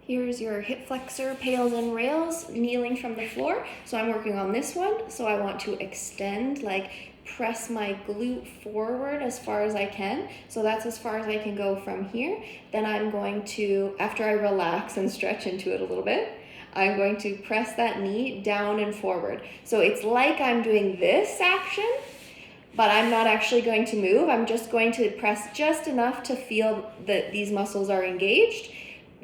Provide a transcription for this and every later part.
Here's your hip flexor, PAILs and rails, kneeling from the floor. So I'm working on this one. So I want to extend, like press my glute forward as far as I can. So that's as far as I can go from here. Then I'm going to, after I relax and stretch into it a little bit, I'm going to press that knee down and forward. So it's like I'm doing this action, but I'm not actually going to move. I'm just going to press just enough to feel that these muscles are engaged.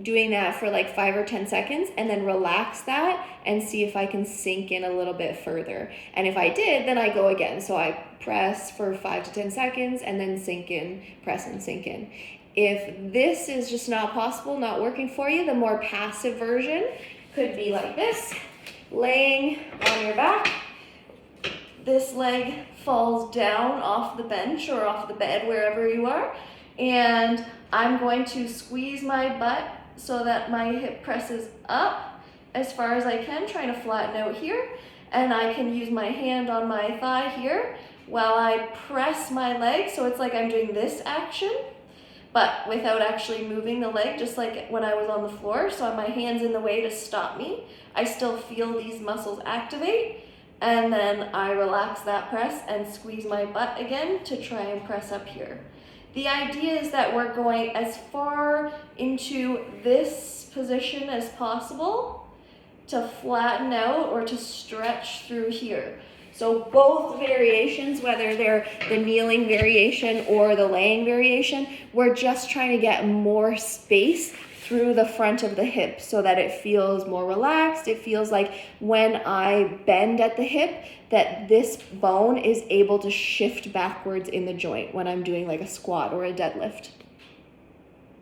Doing that for like 5 or 10 seconds and then relax that and see if I can sink in a little bit further. And if I did, then I go again. So I press for 5 to 10 seconds and then sink in, press and sink in. If this is just not possible, not working for you, the more passive version could be like this, laying on your back. This leg falls down off the bench or off the bed, wherever you are. And I'm going to squeeze my butt so that my hip presses up as far as I can, trying to flatten out here. And I can use my hand on my thigh here while I press my leg. So it's like I'm doing this action, but without actually moving the leg, just like when I was on the floor. So my hand's in the way to stop me. I still feel these muscles activate. And then I relax that press and squeeze my butt again to try and press up here. The idea is that we're going as far into this position as possible to flatten out or to stretch through here. So both variations, whether they're the kneeling variation or the laying variation, we're just trying to get more space through the front of the hip so that it feels more relaxed. It feels like when I bend at the hip that this bone is able to shift backwards in the joint when I'm doing like a squat or a deadlift.